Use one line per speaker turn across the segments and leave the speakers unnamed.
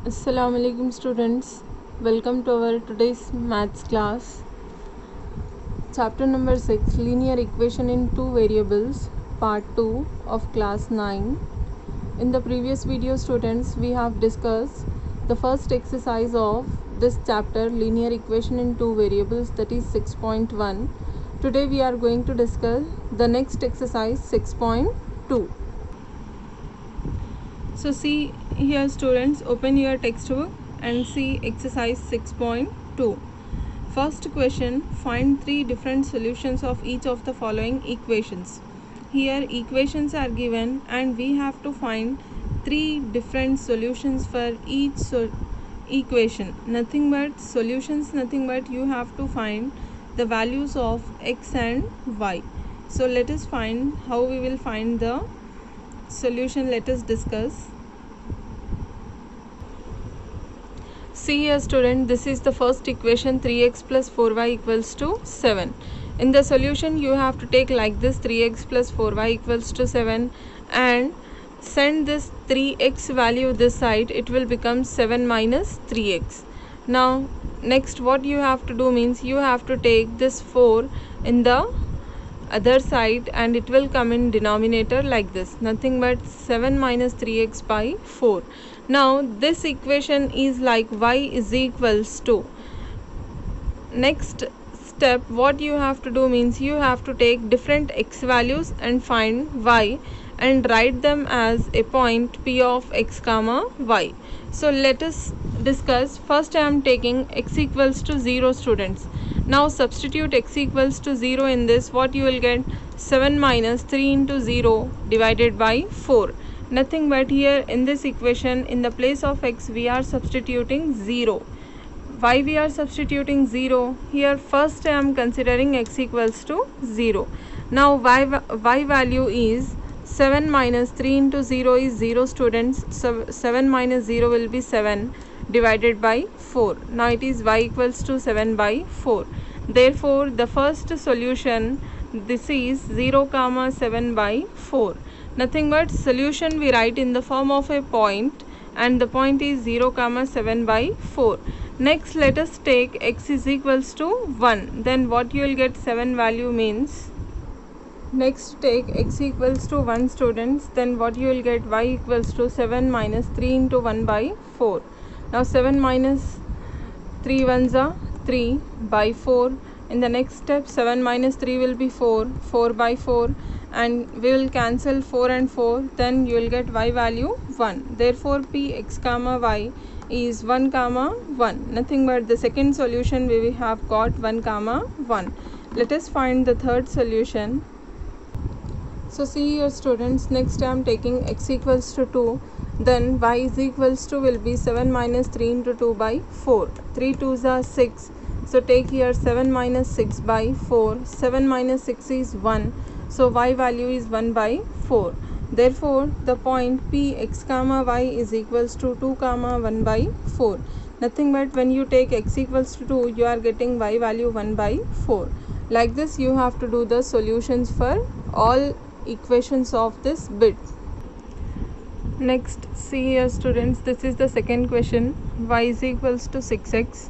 Assalamualaikum students, welcome to our today's maths class. Chapter number 6, linear equation in two variables, part 2 of class 9. In the previous video students, we have discussed the first exercise of this chapter, linear equation in two variables, that is 6.1. Today we are going to discuss the next exercise 6.2. So see here students, open your textbook and see exercise 6.2. First question, find three different solutions of each of the following equations. Here equations are given and we have to find three different solutions for each equation. Nothing but solutions, nothing but you have to find the values of x and y. So let us find how we will find the solution. Let us discuss. See here student, this is the first equation, 3x plus 4y equals to 7. In the solution you have to take like this, 3x plus 4y equals to 7, and send this 3x value this side, it will become 7 minus 3x. Now next what you have to do means you have to take this 4 in the other side and it will come in denominator like this, nothing but 7 minus 3x by 4. Now this equation is like y is equals to, next step what you have to do means you have to take different x values and find y and write them as a point p of x comma y. So let us discuss. First I am taking x equals to 0 students. Now substitute x equals to 0 in this, what you will get, 7 minus 3 into 0 divided by 4. Nothing but here in this equation in the place of x we are substituting 0. Why we are substituting 0? Here first I am considering x equals to 0. Now y value is 7 minus 3 into 0 is 0 students. So 7 minus 0 will be 7 divided by 4. Now it is y equals to 7 by 4. Therefore the first solution, this is 0 comma 7 by 4. Nothing but solution we write in the form of a point and the point is 0 comma 7 by 4. Next let us take x is equals to 1. Then what you will get, 7 value means, next take x equals to 1 students, then what you will get, y equals to 7 minus 3 into 1 by 4. Now 7 minus 3 ones are 3 by 4. In the next step 7 minus 3 will be 4, 4 by 4, and we will cancel 4 and 4, then you will get y value 1. Therefore p x comma y is 1 comma 1. Nothing but the second solution we have got 1 comma 1. Let us find the third solution. So see here students, next I am taking x equals to 2, then y is equals to will be 7 minus 3 into 2 by 4. 3 2s are 6. So take here 7 minus 6 by 4. 7 minus 6 is 1. So y value is 1 by 4. Therefore the point p x comma y is equals to 2 comma 1 by 4. Nothing but when you take x equals to 2, you are getting y value 1 by 4. Like this you have to do the solutions for all equations of this bit. Next see here students, this is the second question, y is equals to 6x.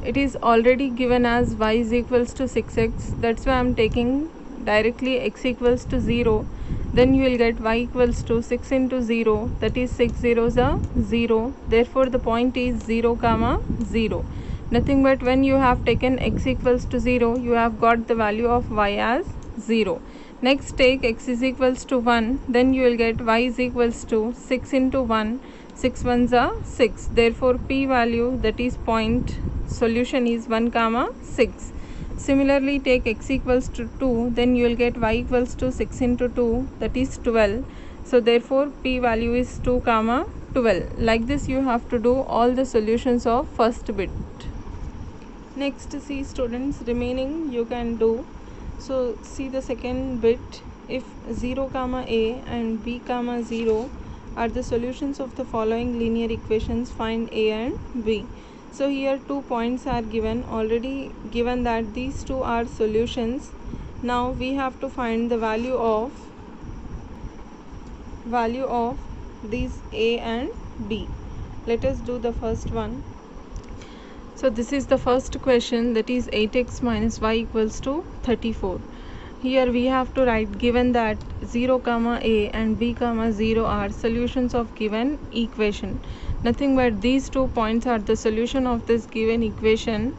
It is already given as y is equals to 6x, that's why I am taking directly x equals to 0. Then you will get y equals to 6 into 0, that is 6 zeros are 0. Therefore the point is 0 comma 0. Nothing but when you have taken x equals to 0, you have got the value of y as 0. Next take x is equals to 1, then you will get y is equals to 6 into 1, 6 ones are 6. Therefore p value, that is point solution, is 1 comma 6. Similarly take x equals to 2, then you will get y equals to 6 into 2, that is 12. So therefore p value is 2 comma 12. Like this you have to do all the solutions of first bit. Next see students, remaining you can do. So see the second bit, if 0 comma a and b comma 0 are the solutions of the following linear equations, find a and b. So here 2 points are given, already given that these two are solutions. Now we have to find the value of these a and b. Let us do the first one. So this is the first question, that is 8x minus y equals to 34. Here we have to write, given that 0 comma a and b comma 0 are solutions of given equation. Nothing but these 2 points are the solution of this given equation,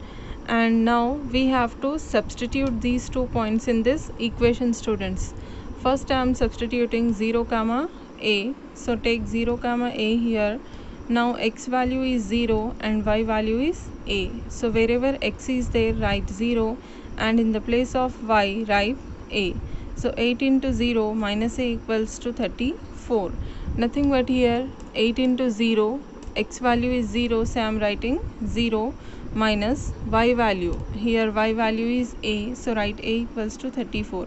and now we have to substitute these 2 points in this equation, students. First I am substituting 0 comma a. So take 0 comma a here. Now x value is 0 and y value is a. So wherever x is there, write 0, and in the place of y write a. So 8 into 0 minus a equals to 34. Nothing but here 8 into 0, x value is 0, so I am writing 0 minus y value. Here y value is a, so write a equals to 34.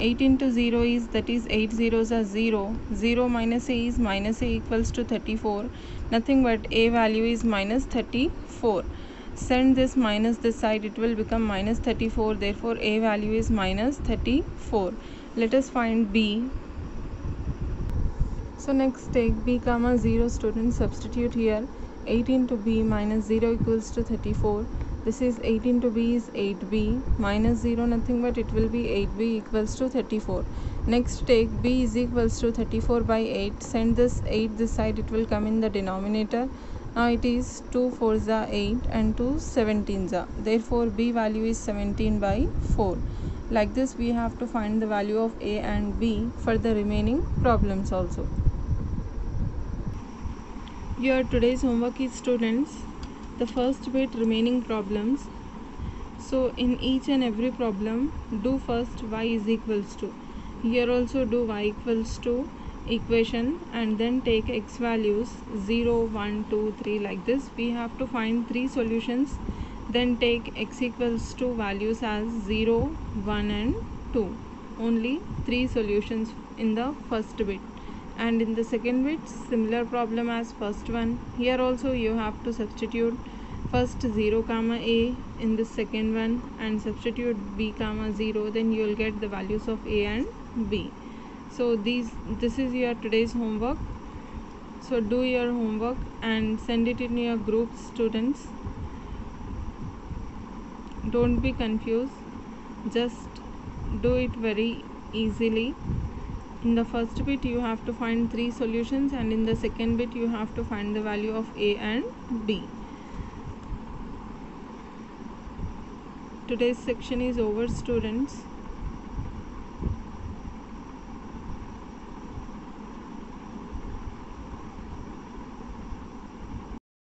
8 into 0 is, that is 8 zeros are 0. 0 minus a is minus a equals to 34. Nothing but a value is minus 34. Send this minus this side, it will become minus 34. Therefore a value is minus 34. Let us find b. So next take b comma 0, students. Substitute here. 8 into b minus 0 equals to 34. This is 8 into b is 8b minus 0, nothing but it will be 8b equals to 34. Next take b is equals to 34 by 8. Send this 8 this side, it will come in the denominator. Now it is 2 4s are 8 and 2 17s are. Therefore b value is 17 by 4. Like this we have to find the value of a and b for the remaining problems also. Your today's homework is, students, the first bit remaining problems. So in each and every problem, do first y is equals to. Here also do y equals to equation, and then take x values 0 1 2 3 like this. We have to find 3 solutions. Then take x equals to values as 0 1 and 2. Only 3 solutions in the first bit. And in the second bit, similar problem as first one. Here also you have to substitute first 0 comma a in the second one and substitute b comma 0. Then you will get the values of a and b. So this is your today's homework. So do your homework and send it in your groups, students. Don't be confused. Just do it very easily. In the first bit you have to find 3 solutions, and in the second bit you have to find the value of a and b. Today's section is over, students.